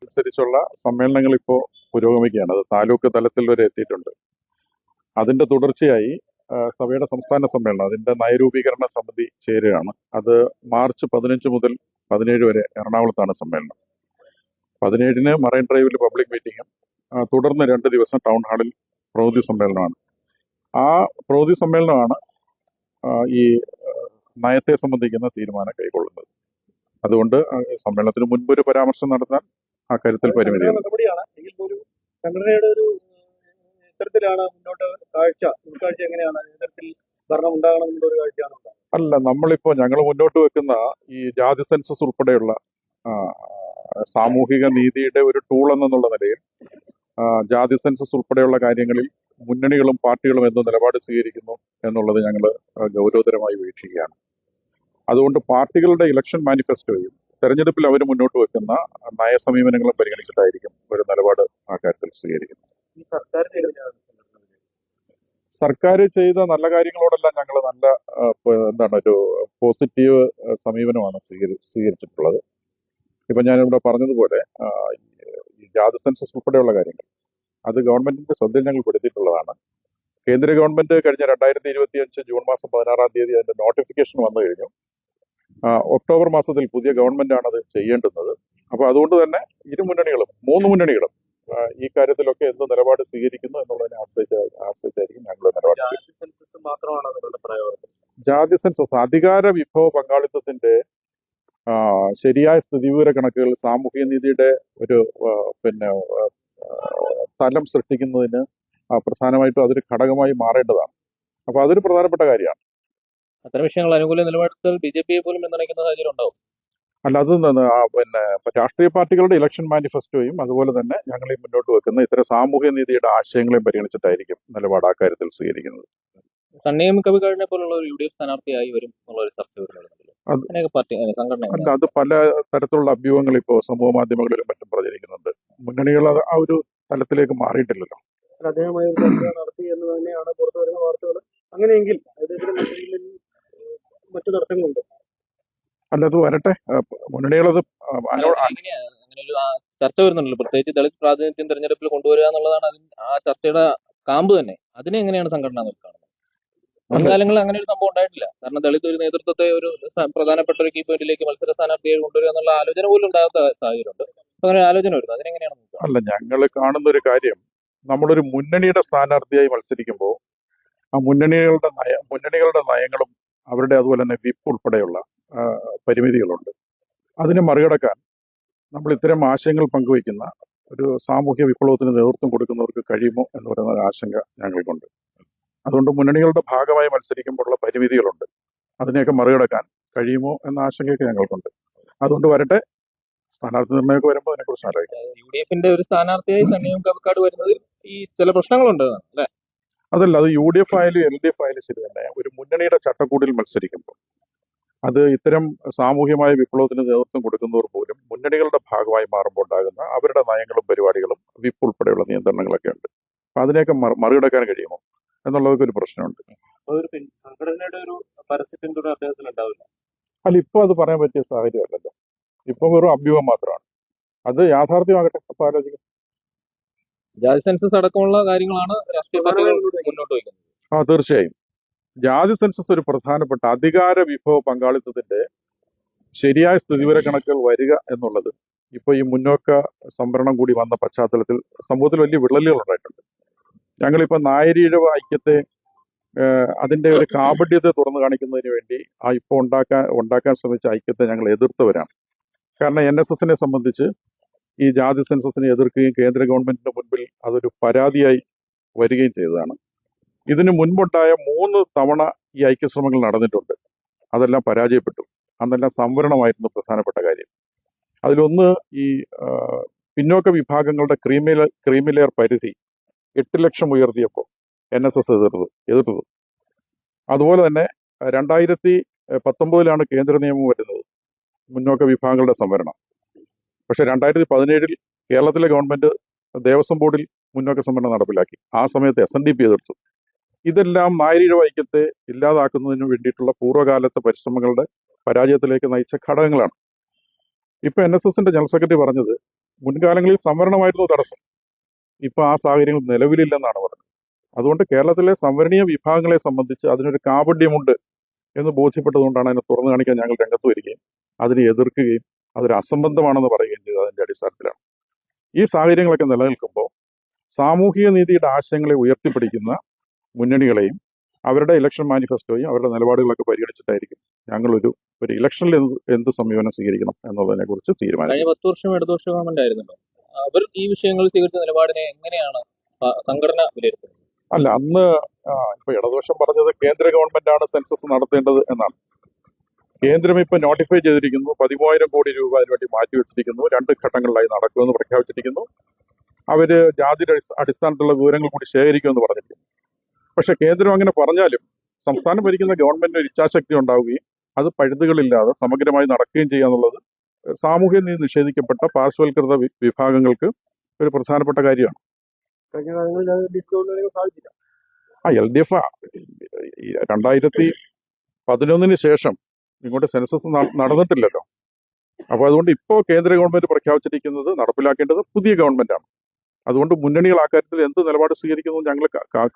അനുസരിച്ചുള്ള സമ്മേളനങ്ങൾ ഇപ്പോൾ പുരോഗമിക്കുകയാണ്. അത് താലൂക്ക് തലത്തിൽ വരെ എത്തിയിട്ടുണ്ട്. അതിന്റെ തുടർച്ചയായി സഭയുടെ സംസ്ഥാന സമ്മേളനം, അതിന്റെ നയരൂപീകരണ സമിതി ചേരുകയാണ്. അത് മാർച്ച് 15 മുതൽ 17 വരെ എറണാകുളത്താണ് സമ്മേളനം. 17-ന് മറൈൻ ഡ്രൈവിൽ പബ്ലിക് മീറ്റിംഗും തുടർന്ന് 2 ദിവസം ടൗൺ ഹാളിൽ പ്രവൃത്തി സമ്മേളനമാണ്. ആ പ്രവൃത്തി സമ്മേളനമാണ് ഈ നയത്തെ സംബന്ധിക്കുന്ന തീരുമാനം കൈക്കൊള്ളുന്നത്. അതുകൊണ്ട് സമ്മേളനത്തിന് മുൻപ് ഒരു പരാമർശം നടത്താൻ ആ കാര്യത്തിൽ പരിമിതിയാണ്. സംഘടനയുടെ ഒരു ഇത്തരത്തിലാണ് മുന്നോട്ട് ഉൾക്കാഴ്ച എങ്ങനെയാണ്? ഇത്തരത്തിൽ ഭരണം ഉണ്ടാകണമെന്നുള്ള ഒരു കാഴ്ചയാണ്. അല്ല, ഞങ്ങൾ മുന്നോട്ട് വെക്കുന്ന ഈ ജാതി സെൻസസ് ഉൾപ്പെടെയുള്ള സാമൂഹിക നീതിയുടെ ഒരു ടൂൾ എന്നുള്ള നിലയിൽ ജാതി സെൻസസ് ഉൾപ്പെടെയുള്ള കാര്യങ്ങളിൽ മുന്നണികളും പാർട്ടികളും എന്ത് നിലപാട് സ്വീകരിക്കുന്നു എന്നുള്ളത് ഞങ്ങൾ ഗൗരവതരമായി വീക്ഷിക്കുകയാണ്. അതുകൊണ്ട് പാർട്ടികളുടെ ഇലക്ഷൻ മാനിഫെസ്റ്റോയും തെരഞ്ഞെടുപ്പിൽ അവർ മുന്നോട്ട് വെക്കുന്ന നയസമീപനങ്ങളും പരിഗണിച്ചിട്ടായിരിക്കും ഒരു നിലപാട് ആ കാര്യത്തിൽ സ്വീകരിക്കുന്നത്. സർക്കാർ ചെയ്ത നല്ല കാര്യങ്ങളോടെല്ലാം ഞങ്ങൾ നല്ല ഒരു പോസിറ്റീവ് സമീപനമാണ് സ്വീകരിച്ചിട്ടുള്ളത്. ഇപ്പം ഞാനിവിടെ പറഞ്ഞതുപോലെ ഈ ജാതി സെൻസസ് ഉൾപ്പെടെയുള്ള കാര്യങ്ങൾ അത് ഗവൺമെന്റിന്റെ ശ്രദ്ധയിൽ ഞങ്ങൾ പെടുത്തിയിട്ടുള്ളതാണ്. കേന്ദ്ര ഗവൺമെന്റ് കഴിഞ്ഞ 2025 ജൂൺ മാസം 16-ാം തീയതി അതിന്റെ നോട്ടിഫിക്കേഷൻ വന്നു കഴിഞ്ഞു. ഒക്ടോബർ മാസത്തിൽ പുതിയ ഗവൺമെന്റാണ് അത് ചെയ്യേണ്ടുന്നത്. അപ്പോൾ അതുകൊണ്ട് തന്നെ മൂന്ന് മുന്നണികളും ഈ കാര്യത്തിലൊക്കെ എന്ത് നിലപാട് സ്വീകരിക്കുന്നു എന്നുള്ളതിനെ ആശ്രയിച്ചായിരിക്കും ഞങ്ങളുടെ നിലപാട്. ജാതി സെൻസസ് അധികാര വിഭവ പങ്കാളിത്തത്തിന്റെ ശരിയായ സ്ഥിതിവിവര കണക്കുകൾ സാമൂഹ്യ നീതിയുടെ ഒരു തലം സൃഷ്ടിക്കുന്നതിന് പ്രധാനമായിട്ടും അതൊരു ഘടകമായി മാറേണ്ടതാണ്. അപ്പൊ അതൊരു പ്രധാനപ്പെട്ട കാര്യമാണ്. അത്തരം വിഷയങ്ങൾ അനുകൂല നിലപാടെടുത്താൽ ബിജെപിയെ പോലും പിന്തുണയ്ക്കുന്ന സാഹചര്യം ഉണ്ടാവും. അല്ല, അത് രാഷ്ട്രീയ പാർട്ടികളുടെ ഇലക്ഷൻ മാനിഫെസ്റ്റോയും അതുപോലെ തന്നെ ഞങ്ങൾ ഈ മുന്നോട്ട് വെക്കുന്ന ഇത്തരം സാമൂഹ്യ നീതിയുടെ ആശയങ്ങളെയും പരിഗണിച്ചിട്ടായിരിക്കും നിലപാട് ആ കാര്യത്തിൽ സ്വീകരിക്കുന്നത്. സണ്ണിയും കവികാടിനെ പോലുള്ള ഒരു UDF സ്ഥാനാർത്ഥിയായി വരും എന്നുള്ള ഒരു ചർച്ച വരുന്നുണ്ടല്ലോ. അത് പല തരത്തിലുള്ള അഭ്യൂഹങ്ങൾ ഇപ്പോൾ സമൂഹ മാധ്യമങ്ങളിലും മറ്റും പ്രചരിക്കുന്നുണ്ട്. മുന്നണികൾ ആ ഒരു തലത്തിലേക്ക് മാറിയിട്ടില്ലല്ലോ. അദ്ദേഹമായി നടത്തി എന്ന് തന്നെയാണ് പുറത്തു വരുന്ന വാർത്തകൾ. അങ്ങനെയെങ്കിൽ മറ്റു തടസ്സങ്ങളുണ്ട്. അല്ല, അത് വരട്ടെ. മുന്നണികളത് അങ്ങനെ ഒരു ചർച്ച വരുന്നുണ്ടല്ലോ. പ്രത്യേകിച്ച് ദളിത് പ്രാതിനിധ്യം തെരഞ്ഞെടുപ്പിൽ കൊണ്ടുവരിക എന്നുള്ളതാണ് ആ ചർച്ചയുടെ കാമ്പ് തന്നെ. അതിനെ എങ്ങനെയാണ് സംഘടന നോക്കുന്നത്? മുൻകാലങ്ങളിൽ അങ്ങനെ ഒരു സംഭവം ഉണ്ടായിട്ടില്ല. കാരണം ദളിത് ഒരു നേതൃത്വത്തെ ഒരു പ്രധാനപ്പെട്ട ഒരു കീ പോയിന്റിലേക്ക് മത്സര സ്ഥാനാർത്ഥിയെ കൊണ്ടുവരിക എന്നുള്ള ആലോചന പോലും ഉണ്ടാകാത്ത സാഹചര്യമുണ്ട്. അങ്ങനെ ഒരു ആലോചന വരുന്നത് അതിനെങ്ങനെയാണ് നോക്കുക? അല്ല, ഞങ്ങൾ കാണുന്ന ഒരു കാര്യം, നമ്മളൊരു മുന്നണിയുടെ സ്ഥാനാർത്ഥിയായി മത്സരിക്കുമ്പോൾ ആ മുന്നണികളുടെ നയങ്ങളും അവരുടെ അതുപോലെ തന്നെ വിപ്പ് ഉൾപ്പെടെയുള്ള പരിമിതികളുണ്ട്. അതിനെ മറികടക്കാൻ നമ്മൾ ഇത്തരം ആശയങ്ങൾ പങ്കുവയ്ക്കുന്ന ഒരു സാമൂഹ്യ വിപ്ലവത്തിന് നേതൃത്വം കൊടുക്കുന്നവർക്ക് കഴിയുമോ എന്ന് പറയുന്ന ഒരു ആശങ്ക ഞങ്ങൾക്കുണ്ട്. അതുകൊണ്ട് മുന്നണികളുടെ ഭാഗമായി മത്സരിക്കുമ്പോഴുള്ള പരിമിതികളുണ്ട്. അതിനെയൊക്കെ മറികടക്കാൻ കഴിയുമോ എന്ന ആശങ്കയൊക്കെ ഞങ്ങൾക്കുണ്ട്. അതുകൊണ്ട് വരട്ടെ, സ്ഥാനാർത്ഥി നിർണ്ണയമൊക്കെ വരുമ്പോൾ അതിനെക്കുറിച്ച് ആലോചിക്കാം. UDFന്റെ ഒരു സ്ഥാനാർത്ഥിയായി സണ്ണിയും കവിക്കാട് വരുന്നതിൽ ഈ ചില പ്രശ്നങ്ങളുണ്ട് അല്ലേ? അതല്ല, അത് UDF ആയാലും LDF ആയാലും ശരി തന്നെ, ഒരു മുന്നണിയുടെ ചട്ടക്കൂടിൽ മത്സരിക്കുമ്പോൾ അത് ഇത്തരം സാമൂഹ്യമായ വിപ്ലവത്തിന് നേതൃത്വം കൊടുക്കുന്നവർ പോലും മുന്നണികളുടെ ഭാഗമായി മാറുമ്പോൾ ഉണ്ടാകുന്ന അവരുടെ നയങ്ങളും പരിപാടികളും വിപ്പ് ഉൾപ്പെടെയുള്ള നിയന്ത്രണങ്ങളൊക്കെ ഉണ്ട്. അപ്പൊ അതിനെയൊക്കെ മറികടക്കാൻ കഴിയുമോ എന്നുള്ളതൊക്കെ ഒരു പ്രശ്നമുണ്ട്. സംഘടനയുടെ ഒരു പരസ്യ പിന്തുണ അദ്ദേഹത്തിന് ഉണ്ടാവില്ല. അല്ല, ഇപ്പൊ അത് പറയാൻ പറ്റിയ സാഹചര്യമല്ലല്ലോ. ഇപ്പൊ വെറും അഭ്യൂഹം മാത്രമാണ്. അത് യാഥാർത്ഥ്യമാകട്ടെ, അപ്പൊ ആലോചിക്കാം. ജാതി സെൻസസ് അടക്കമുള്ള കാര്യങ്ങളാണ് രാഷ്ട്രീയ പാർട്ടികൾ മുന്നോട്ട് വയ്ക്കുന്നത്. തീർച്ചയായും ജാതി സെൻസസ് ഒരു പ്രധാനപ്പെട്ട അധികാര വിഭവ പങ്കാളിത്തത്തിന്റെ ശരിയായ സ്ഥിതിവിവര കണക്കുകൾ വരിക എന്നുള്ളത് ഇപ്പൊ ഈ മുന്നോക്ക സംവരണം കൂടി വന്ന പശ്ചാത്തലത്തിൽ സമൂഹത്തിൽ വലിയ വിള്ളലുകൾ ഉണ്ടായിട്ടുണ്ട്. ഞങ്ങളിപ്പോ നായരീഴവ ഐക്യത്തെ അതിന്റെ ഒരു കാപട്യത്തെ തുറന്നു കാണിക്കുന്നതിന് വേണ്ടി ഇപ്പോൾ ഉണ്ടാക്കാൻ ശ്രമിച്ച ഐക്യത്തെ ഞങ്ങൾ എതിർത്തവരാണ്. കാരണം NSSനെ സംബന്ധിച്ച് ഈ ജാതി സെൻസസിനെ എതിർക്കുകയും കേന്ദ്ര ഗവൺമെന്റിന്റെ മുൻപിൽ അതൊരു പരാതിയായി വരികയും ചെയ്തതാണ്. ഇതിനു മുൻപുണ്ടായ 3 തവണ ഈ ഐക്യശ്രമങ്ങൾ നടന്നിട്ടുണ്ട്. അതെല്ലാം പരാജയപ്പെട്ടു. അന്നെല്ലാം സംവരണമായിരുന്നു പ്രധാനപ്പെട്ട കാര്യം. അതിലൊന്ന് ഈ പിന്നോക്ക വിഭാഗങ്ങളുടെ ക്രീമിലെയർ പരിധി 8 ലക്ഷം ഉയർത്തിയപ്പോൾ NSS എതിർത്തത്. അതുപോലെ തന്നെ 2019 കേന്ദ്ര നിയമം വരുന്നത് മുന്നോക്ക വിഭാഗങ്ങളുടെ സംവരണം. പക്ഷെ 2017 കേരളത്തിലെ ഗവൺമെന്റ് ദേവസ്വം ബോർഡിൽ മുന്നോക്ക സംവരണം നടപ്പിലാക്കി. ആ സമയത്ത് SNDP എതിർത്തു. ഇതെല്ലാം നായരീഴവ ഐക്യത്തെ ഇല്ലാതാക്കുന്നതിന് വേണ്ടിയിട്ടുള്ള പൂർവ്വകാലത്തെ പരിശ്രമങ്ങളുടെ പരാജയത്തിലേക്ക് നയിച്ച ഘടകങ്ങളാണ്. ഇപ്പൊ NSSന്റെ ജനറൽ സെക്രട്ടറി പറഞ്ഞത് മുൻകാലങ്ങളിൽ സംവരണമായിരുന്നു തടസ്സം. ഇപ്പൊ ആ സാഹചര്യങ്ങൾ നിലവിലില്ലെന്നാണ് പറഞ്ഞത്. അതുകൊണ്ട് കേരളത്തിലെ സംവരണീയ വിഭാഗങ്ങളെ സംബന്ധിച്ച് അതിനൊരു കാപഢ്യമുണ്ട് എന്ന് ബോധ്യപ്പെട്ടതുകൊണ്ടാണ് അതിനെ തുറന്നു കാണിക്കാൻ ഞങ്ങൾ രംഗത്ത് വരികയും അതിനെ എതിർക്കുകയും അതൊരു അസംബന്ധമാണെന്ന് പറയുകയും ചെയ്തത്. അതിന്റെ അടിസ്ഥാനത്തിലാണ് ഈ സാഹചര്യങ്ങളൊക്കെ നിലനിൽക്കുമ്പോൾ സാമൂഹിക നീതിയുടെ ആശയങ്ങളെ ഉയർത്തിപ്പിടിക്കുന്ന മുന്നണികളെയും അവരുടെ ഇലക്ഷൻ മാനിഫെസ്റ്റോയും അവരുടെ നിലപാടുകളൊക്കെ പരിഗണിച്ചിട്ടായിരിക്കും ഞങ്ങളൊരു ഇലക്ഷനിൽ എന്ത് സമീപനം സ്വീകരിക്കണം എന്നുള്ളതിനെ കുറിച്ച് തീരുമാനിക്കും. കഴിഞ്ഞ 10 വർഷം ഇടതുപക്ഷ ഗവൺമെന്റ് ആയിരുന്നല്ലോ, അവർ ഈ വിഷയങ്ങളിൽ സ്വീകരിച്ച നിലപാടിനെ എങ്ങനെയാണ് സംഘടന വിലയിരുത്തുന്നത്? അല്ല, അന്ന് ഇപ്പൊ ഇടതുപക്ഷം പറഞ്ഞത് കേന്ദ്ര ഗവൺമെന്റാണ് സെൻസസ് നടത്തേണ്ടത് എന്നാണ്. കേന്ദ്രം ഇപ്പൊ നോട്ടിഫൈ ചെയ്തിരിക്കുന്നു, 13,000 കോടി രൂപ അതിനുവേണ്ടി മാറ്റിവെച്ചിരിക്കുന്നു, 2 ഘട്ടങ്ങളിലായി നടക്കുമെന്ന് പ്രഖ്യാപിച്ചിരിക്കുന്നു. അവര് ജാതിയുടെ അടിസ്ഥാനത്തിലുള്ള വിവരങ്ങൾ കൂടി ശേഖരിക്കുമെന്ന് പറഞ്ഞിരിക്കുന്നു. പക്ഷെ കേന്ദ്രം അങ്ങനെ പറഞ്ഞാലും സംസ്ഥാനം ഭരിക്കുന്ന ഗവൺമെന്റിന് ഒരു ഇച്ഛാശക്തി ഉണ്ടാവുകയും അത് പഴുതുകളില്ലാതെ സമഗ്രമായി നടക്കുകയും ചെയ്യുക എന്നുള്ളത് സാമൂഹ്യ നീതി നിഷേധിക്കപ്പെട്ട പാർശ്വവൽകൃത വിഭാഗങ്ങൾക്ക് ഒരു പ്രധാനപ്പെട്ട കാര്യമാണ്. കഴിഞ്ഞ കാലങ്ങളിൽ അത് ഡിസ്കൗണ്ട് സാധിച്ചില്ല. LDF 2011 ശേഷം ഇങ്ങോട്ട് സെൻസസ് നടന്നിട്ടില്ലല്ലോ. അപ്പോൾ അതുകൊണ്ട് ഇപ്പോൾ കേന്ദ്ര ഗവൺമെന്റ് പ്രഖ്യാപിച്ചിരിക്കുന്നത് നടപ്പിലാക്കേണ്ടത് പുതിയ ഗവൺമെന്റാണ്. അതുകൊണ്ട് മുന്നണികൾ ആ കാര്യത്തിൽ എന്ത് നിലപാട് സ്വീകരിക്കുന്നു ഞങ്ങൾ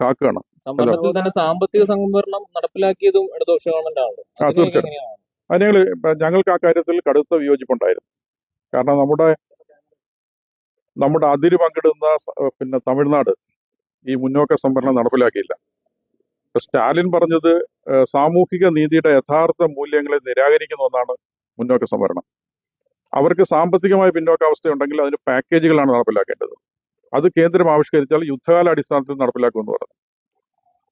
കാക്കുകയാണ്. സംവരണത്തിൽ തന്നെ സാമ്പത്തിക സംവരണം നടപ്പിലാക്കിയതും ഇടതുപക്ഷ ഗവൺമെന്റ് ആണല്ലോ. തീർച്ചയായും അത് ഞങ്ങൾക്ക് ആ കാര്യത്തിൽ കടുത്ത വിയോജിപ്പുണ്ടായിരുന്നു. കാരണം നമ്മുടെ അതിര് പങ്കിടുന്ന തമിഴ്നാട് ഈ മുന്നോക്ക സംവരണം നടപ്പിലാക്കിയില്ല. സ്റ്റാലിൻ പറഞ്ഞത് സാമൂഹിക നീതിയുടെ യഥാർത്ഥ മൂല്യങ്ങളെ നിരാകരിക്കുന്ന ഒന്നാണ് മുന്നോക്ക സംവരണം. അവർക്ക് സാമ്പത്തികമായ പിന്നോക്കാവസ്ഥയുണ്ടെങ്കിൽ അതിന് പാക്കേജുകളാണ് നടപ്പിലാക്കേണ്ടത്. അത് കേന്ദ്രം ആവിഷ്കരിച്ചാൽ യുദ്ധകാല അടിസ്ഥാനത്തിൽ നടപ്പിലാക്കുമെന്ന് പറഞ്ഞു.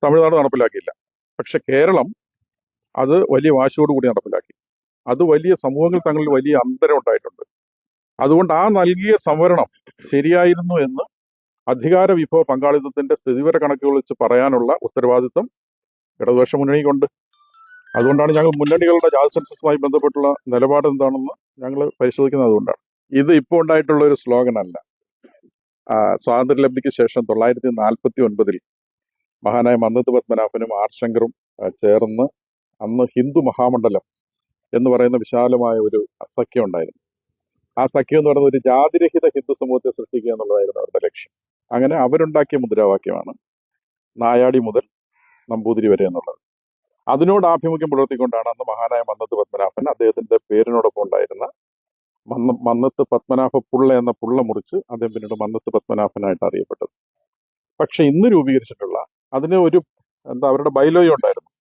തമിഴ്നാട് നടപ്പിലാക്കിയില്ല. പക്ഷെ കേരളം അത് വലിയ വാശിയോടുകൂടി നടപ്പിലാക്കി. അത് വലിയ സമൂഹങ്ങൾ തങ്ങളിൽ വലിയ അന്തരം ഉണ്ടായിട്ടുണ്ട്. അതുകൊണ്ട് ആ നൽകിയ സംവരണം ശരിയായിരുന്നു എന്ന് അധികാര വിഭവ പങ്കാളിത്തത്തിന്റെ സ്ഥിതിവിവര കണക്കുകൾ വെച്ച് പറയാനുള്ള ഉത്തരവാദിത്വം ഇടതുപക്ഷ മുന്നണിക്കുണ്ട്. അതുകൊണ്ടാണ് ഞങ്ങൾ മുന്നണികളുടെ ജാതി സെൻസസുമായി ബന്ധപ്പെട്ടുള്ള നിലപാട് എന്താണെന്ന് ഞങ്ങൾ പരിശോധിക്കുന്നത്. അതുകൊണ്ടാണ് ഇത് ഇപ്പോൾ ഉണ്ടായിട്ടുള്ള ഒരു സ്ലോഗൻ അല്ല. സ്വാതന്ത്ര്യലബ്ധിക്ക് ശേഷം 1949 മഹാനായ മന്നത്ത് പത്മനാഭനും ആർ ശങ്കറും ചേർന്ന് അന്ന് ഹിന്ദു മഹാമണ്ഡലം എന്ന് പറയുന്ന വിശാലമായ ഒരു സഖ്യം ഉണ്ടായിരുന്നു. ആ സഖ്യം എന്ന് പറയുന്നത് ഒരു ജാതിരഹിത ഹിന്ദു സമൂഹത്തെ സൃഷ്ടിക്കുക എന്നുള്ളതായിരുന്നു അവരുടെ ലക്ഷ്യം. അങ്ങനെ അവരുണ്ടാക്കിയ മുദ്രാവാക്യമാണ് നായാടി മുതൽ നമ്പൂതിരി വരെ എന്നുള്ളത്. അതിനോട് ആഭിമുഖ്യം പുലർത്തിക്കൊണ്ടാണ് അന്ന് മഹാനായ മന്നത്ത് പത്മനാഭൻ അദ്ദേഹത്തിന്റെ പേരിനോടൊപ്പം ഉണ്ടായിരുന്ന മന്നത്ത് പത്മനാഭ പുള്ള എന്ന പുള്ള മുറിച്ച് അദ്ദേഹം പിന്നീട് മന്നത്ത് പത്മനാഭനായിട്ട് അറിയപ്പെട്ടത്. പക്ഷെ ഇന്ന് രൂപീകരിച്ചിട്ടുള്ള അതിന് ഒരു അവരുടെ ബൈലോയും ഉണ്ടായിരുന്നു.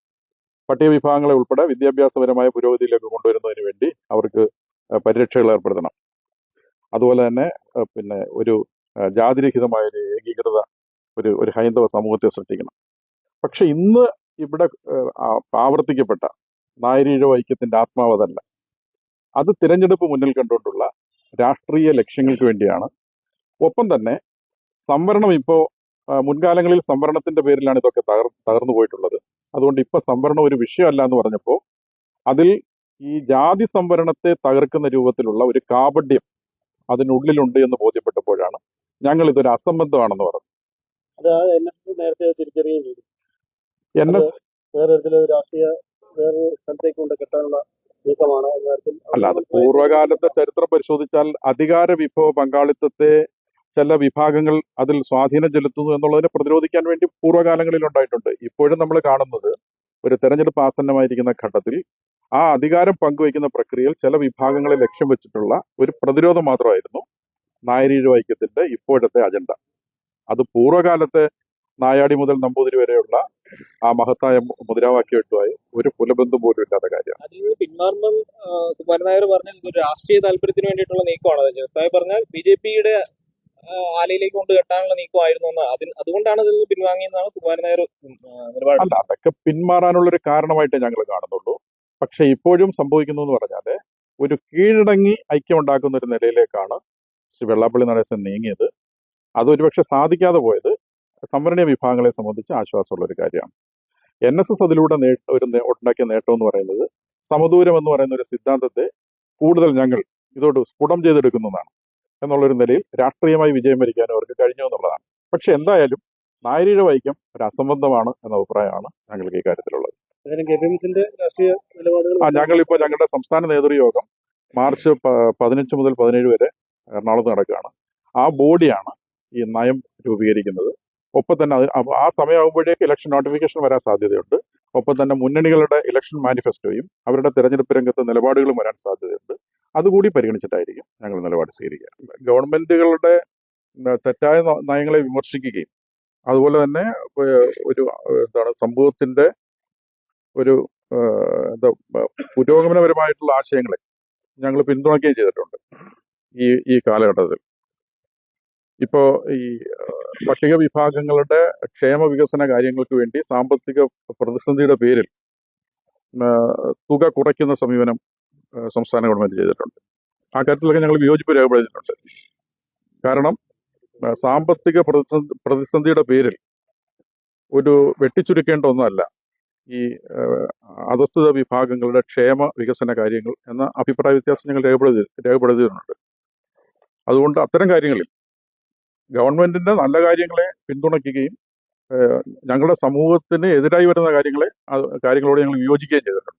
പട്ടിക വിഭാഗങ്ങളെ ഉൾപ്പെടെ വിദ്യാഭ്യാസപരമായ പുരോഗതിയിലേക്ക് കൊണ്ടുവരുന്നതിന് വേണ്ടി അവർക്ക് പരിരക്ഷകൾ ഏർപ്പെടുത്തണം. അതുപോലെ തന്നെ ഒരു ജാതിരഹിതമായ ഒരു ഏകീകൃത ഒരു ഹൈന്ദവ സമൂഹത്തെ സൃഷ്ടിക്കണം. പക്ഷെ ഇന്ന് ഇവിടെ ആവർത്തിക്കപ്പെട്ട നായരീഴ ഐക്യത്തിന്റെ ആത്മാവതല്ല. അത് തിരഞ്ഞെടുപ്പ് മുന്നിൽ കണ്ടുകൊണ്ടുള്ള രാഷ്ട്രീയ ലക്ഷ്യങ്ങൾക്ക് വേണ്ടിയാണ്. ഒപ്പം തന്നെ സംവരണം ഇപ്പോൾ മുൻകാലങ്ങളിൽ സംവരണത്തിന്റെ പേരിലാണ് ഇതൊക്കെ തകർന്നു പോയിട്ടുള്ളത്. അതുകൊണ്ട് ഇപ്പൊ സംവരണം ഒരു വിഷയമല്ല എന്ന് പറഞ്ഞപ്പോൾ അതിൽ ഈ ജാതി സംവരണത്തെ തകർക്കുന്ന രൂപത്തിലുള്ള ഒരു കാപഢ്യം അതിനുള്ളിലുണ്ട് എന്ന് ബോധ്യപ്പെട്ടപ്പോഴാണ് ഞങ്ങൾ ഇതൊരു അസംബന്ധമാണെന്ന് പറഞ്ഞത്. അത് നേരത്തെ തിരിച്ചറിയുകയും ചെയ്തു. NS വേറെ രാഷ്ട്രീയ വേറെ സ്ഥലത്തേക്ക് കൊണ്ട് കെട്ടാനുള്ള നീക്കമാണ്. അല്ല, അത് പൂർവ്വകാലത്തെ ചരിത്രം പരിശോധിച്ചാൽ അധികാര വിഭവ പങ്കാളിത്തത്തെ ചില വിഭാഗങ്ങൾ അതിൽ സ്വാധീനം ചെലുത്തുന്നു എന്നുള്ളതിനെ പ്രതിരോധിക്കാൻ വേണ്ടി പൂർവ്വകാലങ്ങളിൽ ഉണ്ടായിട്ടുണ്ട്. ഇപ്പോഴും നമ്മൾ കാണുന്നത് ഒരു തെരഞ്ഞെടുപ്പ് ആസന്നമായിരിക്കുന്ന ഘട്ടത്തിൽ ആ അധികാരം പങ്കുവയ്ക്കുന്ന പ്രക്രിയയിൽ ചില വിഭാഗങ്ങളെ ലക്ഷ്യം വെച്ചിട്ടുള്ള ഒരു പ്രതിരോധം മാത്രമായിരുന്നു നായരീഴ ഐക്യത്തിന്റെ ഇപ്പോഴത്തെ അജണ്ട. അത് പൂർവ്വകാലത്തെ നായാടി മുതൽ നമ്പൂതിരി വരെയുള്ള ആ മഹത്തായ മുദ്രാവാക്യമായിട്ടുമായി ഒരു കുലബന്ധം പോലും ഇല്ലാത്ത കാര്യമാണ്. അതിൽ പിന്മാറുമ്പം സുകുമാരൻ നായർ പറഞ്ഞത് ഒരു രാഷ്ട്രീയ താല്പര്യത്തിന് വേണ്ടിയിട്ടുള്ള നീക്കമാണ്. വ്യക്തമായി പറഞ്ഞാൽ BJPയുടെ ആലയിലേക്ക് കൊണ്ട് കെട്ടാനുള്ള നീക്കമായിരുന്നു എന്ന് അതുകൊണ്ടാണ് ഇതിൽ പിൻവാങ്ങിയെന്നാണ് സുകുമാരൻ നായർ നിലപാട്. അല്ല, അതൊക്കെ പിന്മാറാനുള്ളൊരു കാരണമായിട്ട് ഞങ്ങൾ കാണുന്നുള്ളൂ. പക്ഷെ ഇപ്പോഴും സംഭവിക്കുന്നു എന്ന് പറഞ്ഞാൽ ഒരു കീഴടങ്ങി ഐക്യം ഉണ്ടാക്കുന്ന ഒരു നിലയിലേക്കാണ് ശ്രീ വെള്ളാപ്പള്ളി നടേശൻ നീങ്ങിയത്. അതൊരുപക്ഷെ സാധിക്കാതെ പോയത് സംവരണീയ വിഭാഗങ്ങളെ സംബന്ധിച്ച് ആശ്വാസമുള്ള ഒരു കാര്യമാണ്. NSS അതിലൂടെ ഉണ്ടാക്കിയ നേട്ടം എന്ന് പറയുന്നത് സമദൂരം എന്ന് പറയുന്ന ഒരു സിദ്ധാന്തത്തെ കൂടുതൽ ഞങ്ങൾ ഇതോട് സ്ഫുടം ചെയ്തെടുക്കുന്നതാണ് എന്നുള്ളൊരു നിലയിൽ രാഷ്ട്രീയമായി വിജയം വരിക്കാനും അവർക്ക് കഴിഞ്ഞു എന്നുള്ളതാണ്. പക്ഷെ എന്തായാലും നായരീഴ ഐക്യം ഒരു അസംബന്ധമാണ് എന്ന അഭിപ്രായമാണ് ഞങ്ങൾക്ക് ഈ കാര്യത്തിലുള്ളത്. ഞങ്ങളിപ്പോൾ ഞങ്ങളുടെ സംസ്ഥാന നേതൃയോഗം മാർച്ച് 15 മുതൽ 17 വരെ എറണാകുളത്ത് നടക്കുകയാണ്. ആ ബോഡിയാണ് ഈ നയം രൂപീകരിക്കുന്നത്. ഒപ്പം തന്നെ ആ സമയമാകുമ്പോഴേക്ക് ഇലക്ഷൻ നോട്ടിഫിക്കേഷൻ വരാൻ സാധ്യതയുണ്ട്. ഒപ്പം തന്നെ മുന്നണികളുടെ ഇലക്ഷൻ മാനിഫെസ്റ്റോയും അവരുടെ തെരഞ്ഞെടുപ്പ് രംഗത്തെ നിലപാടുകളും വരാൻ സാധ്യതയുണ്ട്. അതുകൂടി പരിഗണിച്ചിട്ടായിരിക്കും ഞങ്ങൾ നിലപാട് സ്വീകരിക്കുക. ഗവൺമെന്റുകളുടെ തെറ്റായ നയങ്ങളെ വിമർശിക്കുകയും അതുപോലെ തന്നെ ഒരു സമൂഹത്തിന്റെ ഒരു പുരോഗമനപരമായിട്ടുള്ള ആശയങ്ങളെ ഞങ്ങൾ പിന്തുണയ്ക്കുകയും ചെയ്തിട്ടുണ്ട് ഈ കാലഘട്ടത്തിൽ. ഇപ്പോ ഈ പട്ടിക വിഭാഗങ്ങളുടെ ക്ഷേമ വികസന കാര്യങ്ങൾക്ക് വേണ്ടി സാമ്പത്തിക പ്രതിസന്ധിയുടെ പേരിൽ തുക കുറയ്ക്കുന്ന സമീപനം സംസ്ഥാന ഗവൺമെന്റ് ചെയ്തിട്ടുണ്ട്. ആ കാര്യത്തിലൊക്കെ ഞങ്ങൾ വിയോജിപ്പ് രേഖപ്പെടുത്തിയിട്ടുണ്ട്. കാരണം സാമ്പത്തിക പ്രതിസന്ധിയുടെ പേരിൽ ഒരു വെട്ടിച്ചുരുക്കേണ്ട ഒന്നല്ല ഈ അധസ്ഥിത വിഭാഗങ്ങളുടെ ക്ഷേമ വികസന കാര്യങ്ങൾ എന്ന അഭിപ്രായ വ്യത്യാസം ഞങ്ങൾ രേഖപ്പെടുത്തിയിട്ടുണ്ട്. അതുകൊണ്ട് അത്തരം കാര്യങ്ങളിൽ ഗവൺമെന്റിന്റെ നല്ല കാര്യങ്ങളെ പിന്തുണയ്ക്കുകയും ഞങ്ങളുടെ സമൂഹത്തിന് എതിരായി വരുന്ന കാര്യങ്ങളോട് ഞങ്ങൾ വിയോജിക്കുകയും ചെയ്തിട്ടുണ്ട്.